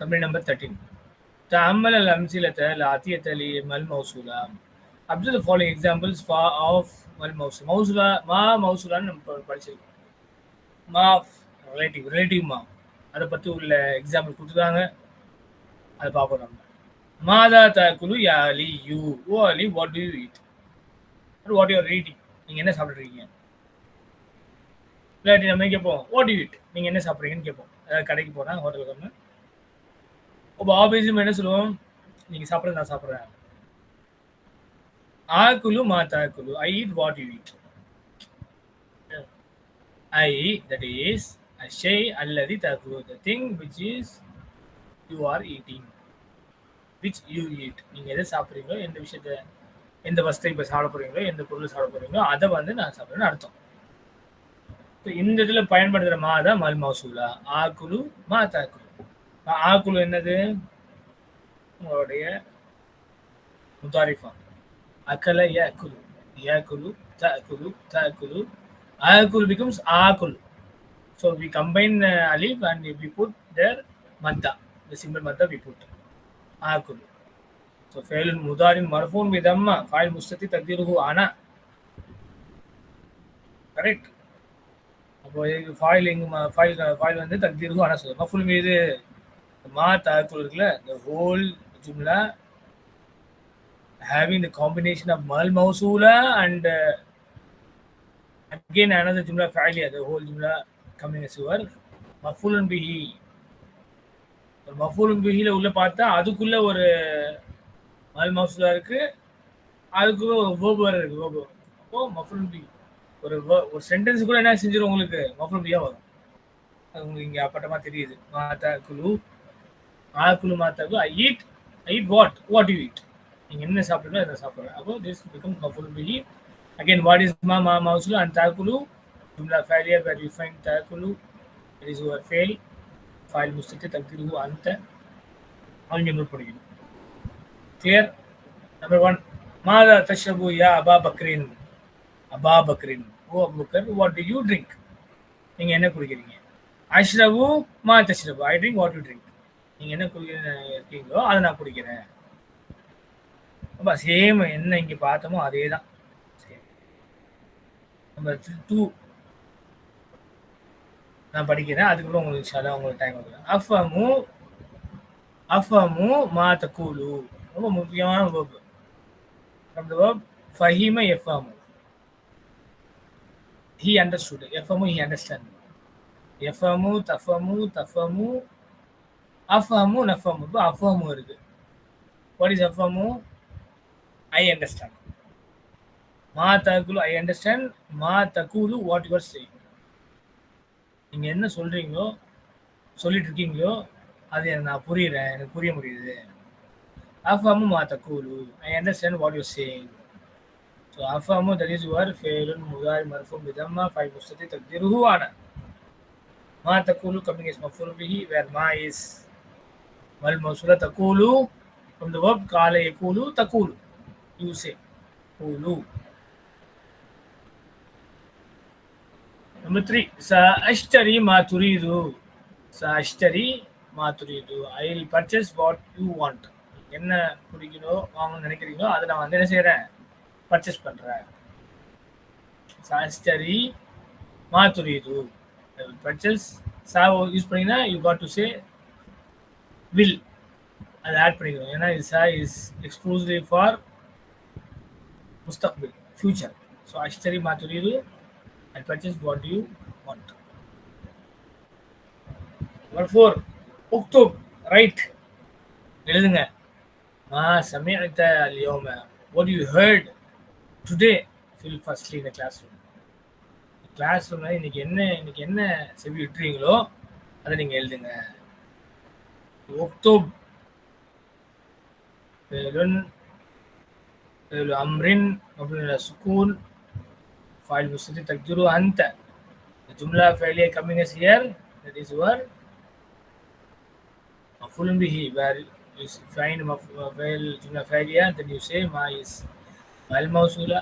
Summary number 13. تأمل الأمثلة الآتية لما الموصولة. Observe the following examples of الموصول. موصولة ما موصولة நம்ம படிச்சிருக்கோம். மா ரிலேட்டிவ் மா அதை பற்றி உள்ள எக்ஸாம்பிள் கொடுத்துருக்காங்க, அதை பார்ப்போம் நம்ம. மாதா தகுலு யா அலி யூ ஓ Ali what do you eat, what you reading, நீங்கள் என்ன சாப்பிட்றீங்க. இல்லாட்டி நம்ம கேட்போம் வாட் யூ ஈட், நீங்கள் என்ன சாப்பிட்றீங்கன்னு கேட்போம். அதாவது கடைக்கு போனால் ஹோட்டலுக்கு போனால் இப்போ ஆபீஸும் என்ன சொல்லுவோம், நீங்கள் சாப்பிட்றது நான் சாப்பிட்றேன். ஆக்குலு மா தாக்குலு, I eat what you eat. I, that is الشيء الذي تأكله, the thing which is you are eating, which you eat. நீங்கள் எதை சாப்பிட்றீங்களோ, எந்த விஷயத்தை, எந்த வஸ்தை இப்போ சாப்பிட போகிறீங்களோ, எந்த பொருள் சாப்பிட போகிறீங்களோ அதை வந்து நான் சாப்பிட்றேன்னு அர்த்தம். இந்த இதில் பயன்படுத்துகிற மா தான் மல் மௌசூலா. ஆக்குலு மா தாக்குலு. ஆக்குலு என்னது, உங்களுடைய முதாரிஃபா. அக்கல யாக்குலு, யாக்குலு தாக்குலு, தாக்குலு. Akul becomes akul. So we combine alif and we put there madda. The simple madda we put. Akul. So fail mudarin marfoon with amma. File mustati taqdiruhu ana. Correct. அப்போ ஃபைல் வந்து தக்தீருக்கு ana சொல்லுது. மஃபூல் மீது மா தாக்குல் இருக்குல்ல, the whole jumla having the combination of mal mawsula and again another jumla fa'iliya, the whole jumla coming as your maf'ulun bihi. மஃபூலுன் பிஹில உள்ள பார்த்தா அதுக்குள்ள ஒரு மல் மௌசூலா இருக்கு, அதுக்குள்ள ஒரு வேர்ப் வேற இருக்கு. வேர்ப் அப்போ மஃபூலுன் பிஹி ஒரு சென்டென்ஸ் கூட என்ன செஞ்சிடும் உங்களுக்கு மஃபூலுன் பிஹியா வரும். அது உங்களுக்கு இங்கே அப்பட்டமா தெரியுது. மாதா குலு ஆக்குலு மாதா குலு, ஐ ஈட் வாட் யூ ஈட், நீங்கள் என்ன சாப்பிட்றீங்களோ அதை சாப்பிட்றேன். அப்போ திஸ் பிகம் மஃபூலுன் பிஹி. Again, what is ma mawsula and taakulu? Jumla fa'iliya where you find taakulu, it is your fail. File mustatir taqdiruhu anta. All you note padikkணும். Clear? Number 1. Madha tashrabu ya Aba Bakrin. Aba Bakrin. Oh Abu Bakr, what do you drink? நீங்க என்ன குடிக்கிறீங்க? அஷ்ரபு மா தஷ்ரபு, I drink what you drink. நீங்க என்ன குடிக்கிறீங்களோ அதை நான் குடிக்கிறேன். அப்போ சேம் என்ன இங்கே பார்த்தோமோ அதே தான். நம்பர் 2 நான் படிக்கிறேன், அதுக்கப்புறம் உங்களுக்கு இன்ஷால்லா உங்களுக்கு டைம் கொடுக்குறேன். அஃபமு மா தக்கூலு, ரொம்ப முக்கியமான வேர்ப். அந்த வேர்ப் ஃபஹிம எஃபமு, he understood. எஃபமு he understand. எஃபமு தஃபமு தஃபமு அஃபமு நஃபமு. இப்போ அஃபமு இருக்கு. வாட் இஸ் அஃபமு? I understand. மா தகுலு, ஐ அண்டர்ஸ்டாண்ட். மா தகுலு, வாட் யூ ஆர் சேயிங், நீங்கள் என்ன சொல்கிறீங்களோ சொல்லிட்டு இருக்கீங்களோ அது நான் புரியுறேன், எனக்கு புரிய முடியுது. அஃபமு மா தகுலு, I understand what you are saying. So அஃபமு தட் இஸ் யுவர் ஃபேலுன் முதாரி மர்ஃபூம் பிதம்மா ஃபைல் முஸ்தத்திர் தக்தீருஹு அனா. மா தகுலு coming as மஃபூல் பிஹி where மா is Mal மௌசூலா. தகுலு from the verb கால யகூலு தகுலு, you say கூலு. Number 3. Sa'ashtari ma turidu. Sa'ashtari ma turidu. I will purchase what you want. என்ன பிடிக்கணும் வாங்கணும்னு நினைக்கிறீங்களோ அதை நான் வந்து என்ன செய்கிறேன், பர்ச்சேஸ் பண்ணுறேன். Sa'ashtari ma turidu. I will purchase. சா யூஸ் பண்ணிங்கன்னா you got to say will. அதை ஆட் பண்ணிக்கணும். ஏன்னா இது சா இஸ் எக்ஸ்க்ளூசிவ் ஃபார் முஸ்தக்பில், ஃபியூச்சர். ஸோ அஷ்டரி மா துரிது, I purchase what you want. Number 4. Uktub, write. எழுதுங்க. மா சமிஅத அல்-யௌம, what you heard today. Fill firstly in the classroom. கிளாஸ்ரூம்ல இன்னைக்கு என்ன செவி விட்டுறீங்களோ அதை நீங்க எழுதுங்க. உக்துப் ஃபேலுன் ஃபேலு அம்ரின் மப்னியுன் அலா சுக்கூன் file mustatir taqdiruhu anta. The jumla fa'iliya coming as here, that is your maf'ulun bihi, where you find fa'il jumla fa'iliya, then you say ma is mal mawsula,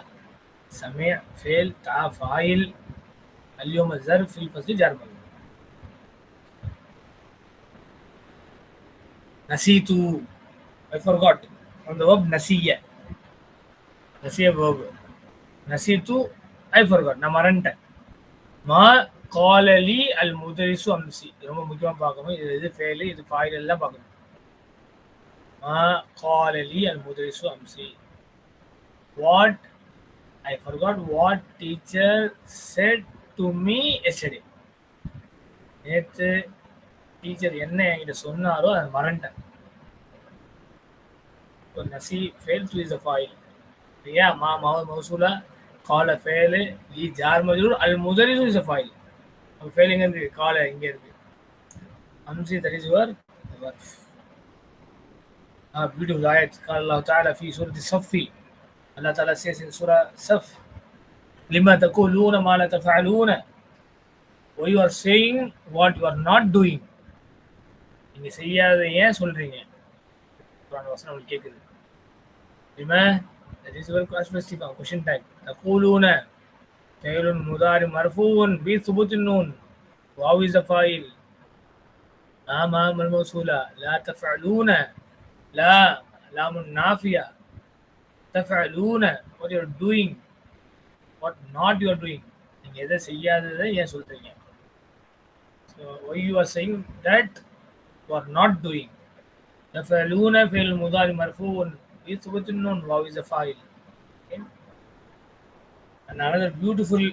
sami' fa'il, ta fa'il, al-yawma zarf, fil fasli jar majrur. நசீது, I forgot. From the verb nasiya. Nasiya verb. நசீது, I forgot. நான் மறந்துட்டேன். மா காலலி அல் முதரிசு அம்சி. ரொம்ப முக்கியமா பார்க்கணும். இது fail, இது foil எல்லாம் பார்க்கணும். மா காலலி அல் முதரிசு Amsi. What I forgot what teacher said to me yesterday. நேற்று டீச்சர் என்ன என்கிட்ட சொன்னாரோ அதை மறந்துட்டேன். நசி ஃபெயில் டு இஸ் அ ஃபாயில். சரியா? மா மௌசூலா கால ஃபெயில் லி ஜார் மஜ்ரூர் அல் முதரிசு இஸ் அ ஃபாயில். அப்போ ஃபெயில் எங்க இருக்கு? கால இங்க இருக்கு. அம்சி that is your work. Beautiful ஆயத். قال الله تعالى في سورة الصف. Allah Ta'ala says in Surah Saf, لِمَا تَقُولُونَ مَا لَا تَفْعَلُونَ. Why you are saying what you are not doing. நீங்க செய்யாத ஏன் சொல்றீங்க? குர்ஆன் வசனம் உங்களுக்கு கேக்குது. لِمَا that is your question tag. تَقُولُونَ فعل مضارع مرفوع بثبوت النون. واو is a file. لا مام الموصولة. لا تفعلون. لا لام النافية. تفعلون what you are doing. What not you are doing. நீங்க எதை செய்யாததை ஏன் சொல்றீங்க? So why you are saying that you are not doing. تفعلون فعل مضارع مرفوع بثبوت النون. واو is a file. Okay? And another beautiful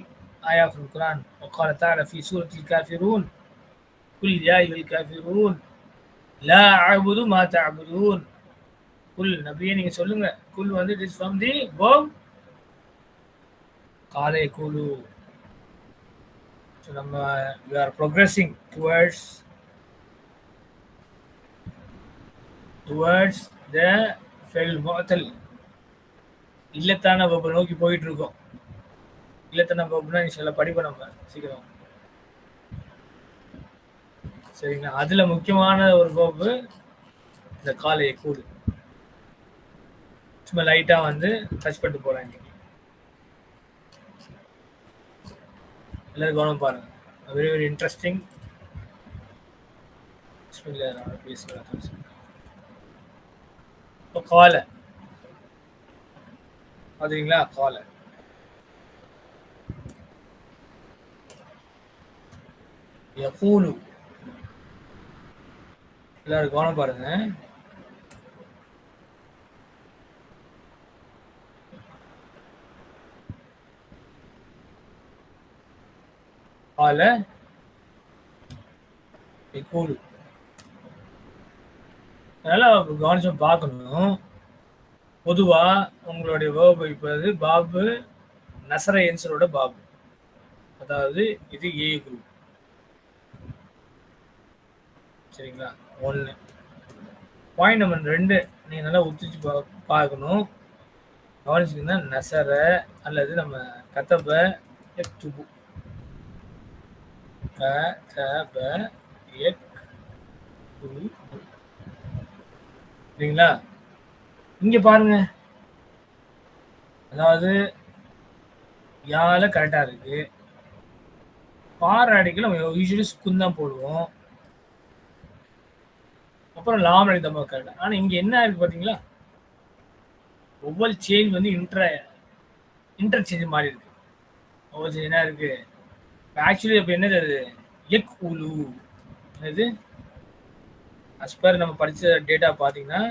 ayah from Quran. وقال تعالى في سورة الكافرون قل يا أيها الكافرون لا أعبد ما تعبدون. குல் நபியே நீங்க சொல்லுங்க. குல் வந்து it is from the verb காலை குலு. So நம்ம we are progressing towards the ஃபெயில் முஅத்தல். இல்லத்தான verb நோக்கி போயிட்டு இருக்கோம். இல்லத்தான verb-னா இன்ஷாஅல்லாஹ் படிப்போம் நம்ம சீக்கிரம். சரிங்களா? அதுல முக்கியமான ஒரு verb இந்த காலை குலு. சும்மா லைட்டா வந்து டச் பண்ணிட்டு போறேன். எல்லாரும் கவனம் பாருங்க. Very very interesting. இப்போ கால பாத்தீங்களா? கால யகூலு. எல்லாரும் கவனம் பாருங்க. கால யகூலு. அதனால கவனிச்சு பார்க்கணும். பொதுவா உங்களுடைய வேர்ப் இப்போ பாபு நசர என்சரோட பாபு. அதாவது இது ஏ குரூப். சரிங்களா? 1 பாயிண்ட் நம்பர் 2 நீங்க நல்லா உத்திச்சு பார்க்கணும். கவனிச்சிங்கன்னா நசர அல்லது நம்ம கத்தப எக்துபு. கதப எக்துபு. சரிங்களா? இங்க பாருங்க. அதாவது யால கரெக்டா இருக்கு. பாராடிக்கு நம்ம யூசுவலி சுக்குன் தான் போடுவோம். அப்புறம் லாம் அடி தம்மா கரெக்டா. ஆனா இங்க என்ன இருக்கு பாத்தீங்களா? ஒவ்வொரு சேஞ்ச் வந்து இன்டர்சேஞ்ச் மாதிரி இருக்கு. ஒவ்வொரு சேஞ்ச் என்ன இருக்கு? ஆக்சுவலி அப்ப என்னது அது? எக் உலு. என்னது? அஸ் பர் நம்ம படிச்ச டேட்டா பாத்தீங்கன்னா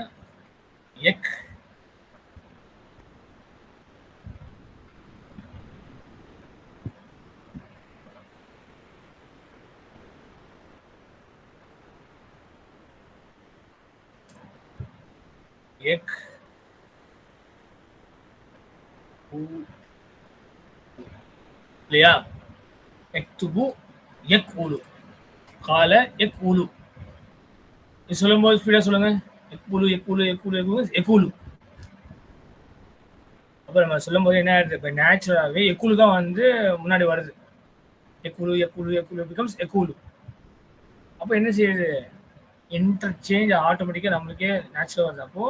எக் எக் இல்லையா? எக்துபு எக் உலு. கால எக் உலு. இது சொல்லும்போது ஸ்பீடா சொல்லுங்க. எக்குலு எக்குலு எக்குலு எக்குலு எக்குலு. அப்புறம் நம்ம சொல்லும்போது என்ன ஆயிடுது? இப்போ நேச்சுரலாகவே எக்குலு தான் வந்து முன்னாடி வருது. எக்குலு எக்குலு எக்குலு பிகம்ஸ் எக்குலு. அப்போ என்ன செய்யுது? இன்டர்சேஞ்ச் ஆட்டோமேட்டிக்காக நம்மளுக்கே நேச்சுரல் வருது. அப்போ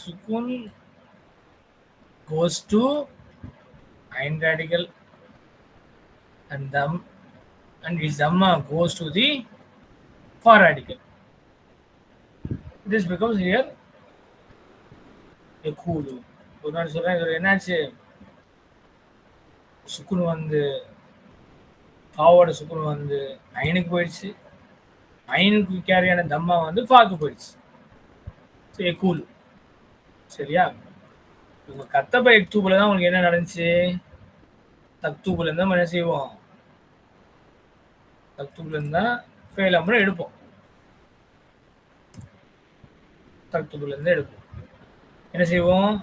சுக்குன் கோஸ் டு அயன் radical and its Dhamma goes to the far radical. this becomes here யக்கூலு. ஒரு நாள் சொல்றேன், இது என்னாச்சு, சுக்குன் வந்து ஃபாவோட சுக்குன் வந்து ஐனுக்கு போயிடுச்சு, ஐனுக்கு கேரியான தம்மா வந்து ஃபாக்கு போயிடுச்சு. ஸோ யக்கூலு. சரியா? இவங்க கத்தப்ப எக்தூபுல தான் உங்களுக்கு என்ன நடந்துச்சு, தக்தூபுல இருந்தா நம்ம என்ன செய்வோம், தக்தூபுல இருந்தா ஃபெயில் அப்புறம் எடுப்போம், தக்தூபுல இருந்து எடுப்போம். என்ன செய்வோம்,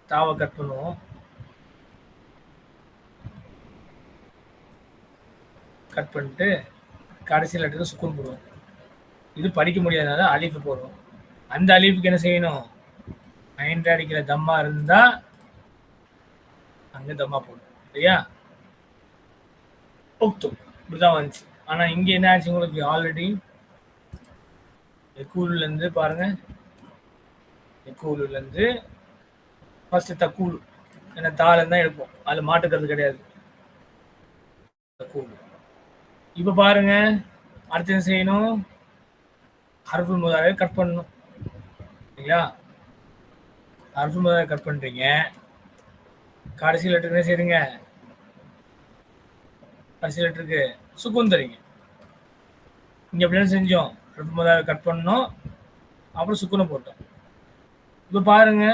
தாவை கட் பண்ணுவோம், கட் பண்ணிட்டு கடைசி லெட்டருக்கு சுக்குன் போடுவோம். இது படிக்க முடியாதனால அலிஃபு போடுவோம். அந்த அலிஃபுக்கு என்ன செய்யணும், ஐந்து அடிக்கிற தம்மா இருந்தா அங்க தம்மா போடும் இல்லையா, ஒக்தும் இப்படிதான் வந்துச்சு. ஆனா இங்க என்ன ஆச்சு உங்களுக்கு, ஆல்ரெடி எக்கூலுல இருந்து பாருங்க, எக்கூலுல இருந்து ஃபர்ஸ்ட் தக்கூலு, ஏன்னா தால தான் எடுப்போம், அதுல மாட்டுக்கிறது கிடையாது, தக்கூலு. இப்ப பாருங்க அடுத்து என்ன செய்யணும், ஹர்ஃபுல் முதாரியை கட் பண்ணணும் இல்லையா, ஹர்ஃபுல் முதாரியை கட் பண்றீங்க, கடைசி லெட்டருக்கு என்ன செய்றீங்க, கடைசி லெட்டருக்கு சுக்குன் தரீங்க. இங்க எப்படி செஞ்சோம், ஹர்ஃபுல் முதாரியை கட் பண்ணோம், அப்புறம் சுக்குனை போட்டோம். இப்ப பாருங்க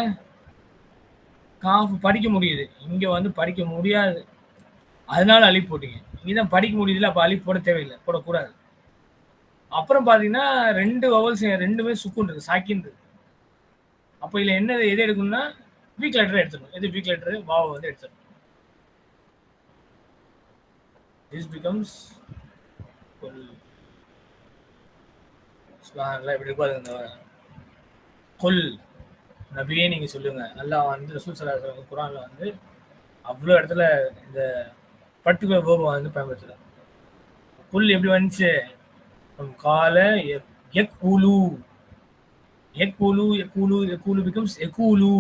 காஃப் படிக்க முடியுது, இங்க வந்து படிக்க முடியாது, அதனால அலிஃப் போட்டீங்க. இங்கதான் படிக்க முடியுதுல, அப்ப அலிஃப் போட தேவையில்லை, போடக்கூடாது. அப்புறம் பாத்தீங்கன்னா ரெண்டு வவல்ஸ் ரெண்டுமே சுக்குன் இருக்கு, சாக்கின் இருக்கு. அப்போ இதுல என்ன எது எடுக்கணும்னா வீக் லெட்டர் எடுத்துக்கணும். எது வீக் லெட்டர், வாவை வந்து எடுத்துக்கணும். this becomes சுப்ஹானல்லாஹ். இப்படி இருப்பாரு இந்த குல் நபியே நீங்க சொல்லுங்க. அல்லாஹ் வந்து ரசூல் ஸல்லல்லாஹு அலைஹி வஸல்லம் குர்ஆன்ல வந்து அவ்வளோ இடத்துல இந்த பர்டிகுலர் வேர்பை வந்து பயன்படுத்துறாங்க. குல் எப்படி வந்துச்சு, கால யக்கூலு, யக்கூலு யக்கூலு யக்கூலு பிகம்ஸ் யக்கூலு.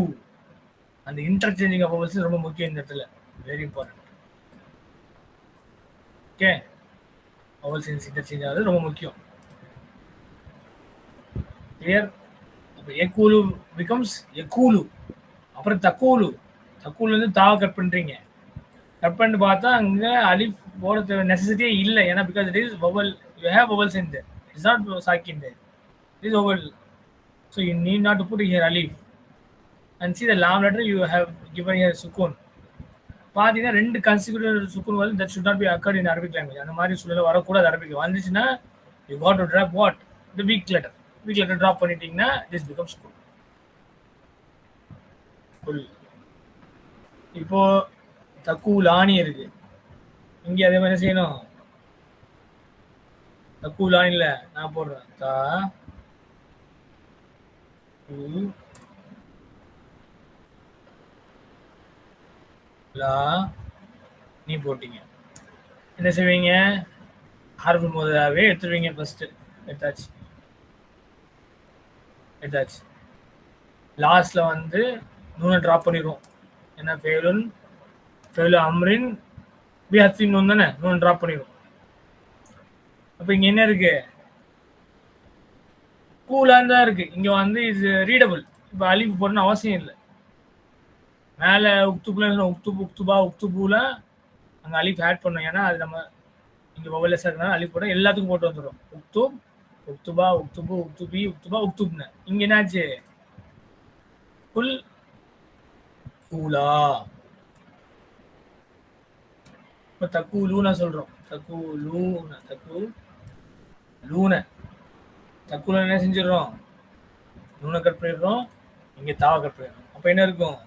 அந்த இன்டர்சேஞ்சிங் ஆஃப் வவல்ஸ் ரொம்ப முக்கியம் இந்த இடத்துல, very important. Okay, vowels interchange ஆகுது ரொம்ப முக்கியம். கிளியர்? அப்போ யக்கூலு பிகம்ஸ் யக்கூலு. அப்புறம் தக்கூலு, தக்கூல இருந்து தாவை கட் பண்றீங்க, கட் பண்ணி பார்த்தா அங்க அலிஃப் போட தேவை நெசசிட்டியே இல்லை, ஏன்னா because it is vowel, you have vowels in there, it's not சாக்கின் there, it is vowel. So you need not to put here அலிஃப். and see the lam letter you have given here sukun. பாத்தீங்கன்னா ரெண்டு consecutive சுக்குன் வந்து that should not be occurred in Arabic language. அந்த மாதிரி சூழல வரக்கூடாது. Arabic வந்துச்சுன்னா you got to drop what, the weak letter drop பண்ணிட்டீங்கன்னா this becomes full. இப்போ தக்கூலானி இருக்கு, இங்க அதே மாதிரி செய்யணும், தக்கூலானில நான் போடுறேன் தா லா, நீ போட்டீங்க. என்ன செய்வீங்க, ஹர்ஃபுல் முதாரியாவே எடுத்துருவீங்க. ஃபர்ஸ்ட் எடுத்தாச்சு, லாஸ்ட்ல வந்து நூனை டிராப் பண்ணிடுவோம், ஏன்னா ஃபெயிலு அம்ரின் பி ஹர்ஃபின் நூன் தானே, நூனை டிராப் பண்ணிடுவோம். அப்போ இங்க என்ன இருக்கு, கூலான் தான் இருக்கு, இங்க வந்து இது ரீடபிள். இப்போ அலிஃப் போடணும்னு அவசியம் இல்லை. மேலே உக்துபுல உக்துபா உக்துபூல அங்கே அலிஃப் ஆட் பண்ணோம், ஏன்னா அது நம்ம இங்கே வவல்லஸ் இருக்கனால அலிஃப் போட எல்லாத்துக்கும் போட்டு வந்துடும். உக்துப், உக்துபா, உக்துபு, உக்துபி, உக்துபா, உக்துப்னு. இங்கே என்னாச்சு, குல் கூலா. இப்போ தக்கூலூனா சொல்கிறோம், தக்கூலூன தக்கூல என்ன செஞ்சிடறோம், நூனை கட் பண்ணிடுறோம், இங்கே தாவை கட் பண்ணிடுறோம். அப்போ என்ன இருக்கும்,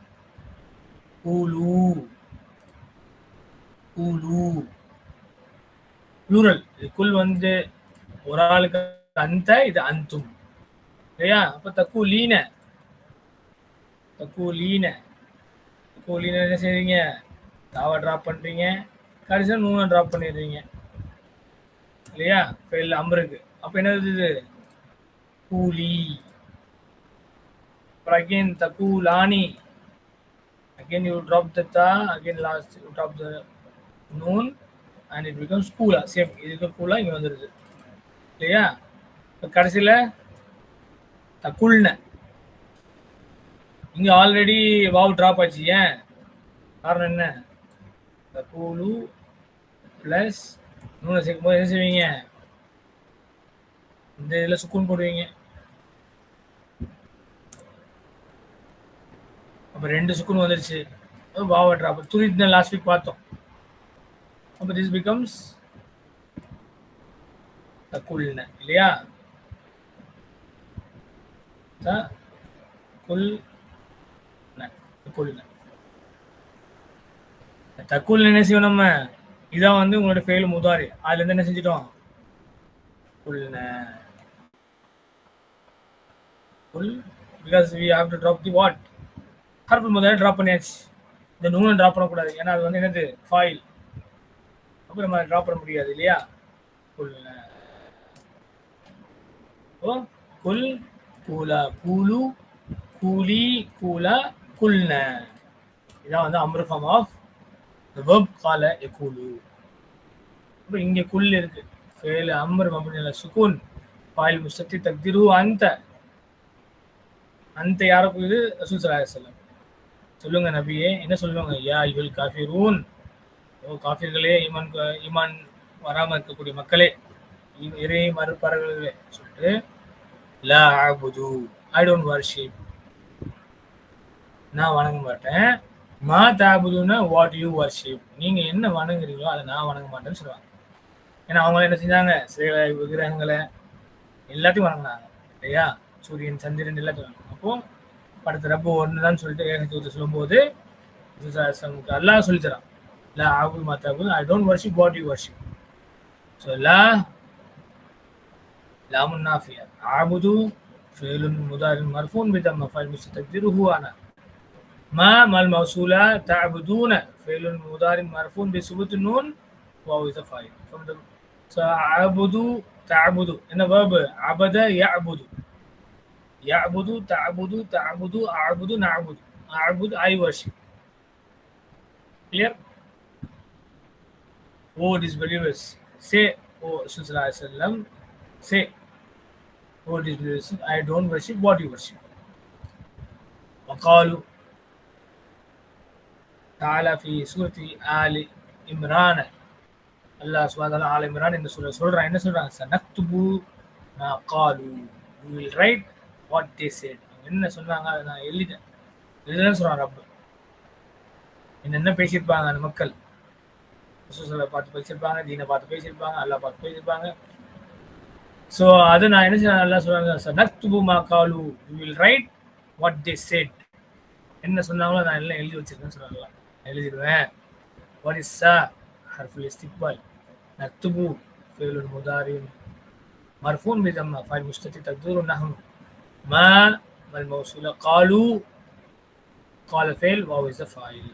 ப்ளூரல். இது குல் வந்து ஒரு ஆளுக்கு அந்த, இது அந்தும் இல்லையா. அப்ப தக்கூலீன என்ன செய்றீங்க, தாவை டிராப் பண்றீங்க, கடைசியா நூனை டிராப் பண்ணிடுறீங்க இல்லையா, ஃபெயில் அம்ருக்கு. அப்ப என்ன இது கூலி. அகைன் தக்கூலானி, again you drop the ta, again last you drop the noon and it becomes kula. Same, இதுக்கு கூலா இங்க வந்துருது இல்லையா. கடைசியில தக்குல்ன. இங்க ஆல்ரெடி வாவ் டிராப் ஆச்சு. ஏன்? காரணம் என்ன? தக்கூலு பிளஸ் நூனை சேர்க்கும்போது என்ன செய்வீங்க? இந்த இதில் சுக்குன் போடுவீங்க. அப்போ 2 சுக்குன் வந்துருச்சு. வாவ டிராப் துரித்ன லாஸ்ட் வீக் பார்த்தோம். அப்போ திஸ் பிகம்ஸ் தக்குல்ன இல்லையா? தக்குல் என்ன செய்வோம் நம்ம? இதான் வந்து உங்களோட ஃபெயில் முதாரி. அதுல இருந்து என்ன செஞ்சிட்டோம்? குல்ன. குல் because we have to drop the what? ஹர்ஃபுல் முதாரி டிராப் பண்ணியாச்சு. இந்த நூனை டிராப் பண்ணக்கூடாது. ஏன்னா அது வந்து என்னது? ஃபாயில். அப்போ நம்ம டிராப் பண்ண முடியாது இல்லையா? குல்ன. ஓ குல் கூலா கூலு கூலி கூலா குல்ன. இதான் வந்து அம்ரு ஃபார்ம் ஆஃப் the verb قال يقول. இப்போ இங்க குல் இருக்கு. ஃபெயில் அம்ர் மப்னி அலா சுகூன் ஃபாயில் முஸ்தத்திர் தக்தீரு அன்த. அன்த யாரை போகுது? ரசூல் ஸல்லல்லாஹு அலைஹி வஸல்லம். சொல்லுங்க நபியே, என்ன சொல்லுவாங்க? யா அய்யுல் காஃபிரூன், ஓ காஃபிர்களே, ஈமான் வராம இருக்கக்கூடிய மக்களே, இறை மறுப்பாளர்களே சொல்லிட்டு லா அபுது, ஐ டோன்ட் வர்ஷிப், நான் வணங்க மாட்டேன். மா தாபுதுன்னா வாட் யூ வர்ஷிப், நீங்க என்ன வணங்குறீங்களோ அதை நான் வணங்க மாட்டேன்னு சொல்லுவாங்க. ஏன்னா அவங்க என்ன செஞ்சாங்க? சில விக்கிரகங்களை எல்லாத்தையும் வணங்கினாங்க இல்லையா? சூரியன் சந்திரன் எல்லாத்தையும். அப்போ படத்து ரப்பு ஒன்று தான் சொல்லிட்டு ஏகத்துவத்தை சொல்லும்போது அல்லாஹ் சொல்லி தரான், லா ஆபுது மா தாபுது, I don't worship what you worship. So லாமுன் நாஃபியா, ஆபுது ஃபெயிலுன் முதாரின் மர்ஃபூன் பிதம்ம ஃபைல் முஸ்தக்திருஹு அனா. ما الموصولة تعبدون فعل مضارع مرفوع بثبوت النون واو is the file. So عبد تعبد in the verb عبد يعبد يعبد تعبد تعبد أعبد نعبد أعبد I worship. Clear? Oh disbelievers, say, oh sallallahu alaihi wasallam, say, oh disbelievers, I don't worship what you worship. وقالوا تعالى في سورة آل إمران. الله سبحانه وتعالى آل إمران இந்த சொல்றான். என்ன சொல்றாங்க? சனக்துபு மா காலு, we will write what they said. என்ன சொன்னாங்க அதை நான் எழுதிட்டேன். இதுதான் சொல்றான் ரப்பு. என்னென்ன பேசியிருப்பாங்க அந்த மக்கள்? ரசூலுல்லாஹ் பார்த்து பேசியிருப்பாங்க, தீனை பார்த்து பேசியிருப்பாங்க, அல்லாஹ் பார்த்து பேசியிருப்பாங்க. ஸோ அது நான் என்ன செய்யறேன்? அல்லாஹ் சொல்றாங்க சனக்துபு மா காலு, we will write what they said. என்ன சொன்னாங்களோ நான் எல்லாம் எழுதி வச்சிருக்கேன்னு சொல்றாங்க. எழுதிடுவேன். வாட் இஸ் சா? ஹர்ஃபுல் இஸ்திக்பால். நக்துபு ஃபெயிலுல் முதாரின் மர்ஃபூன் பிதம்மா ஃபைல் முஸ்தத்திர் தக்தீரு நஹ்னு. மா மல் மௌசூலா காலு, கால fail, wow is the foil.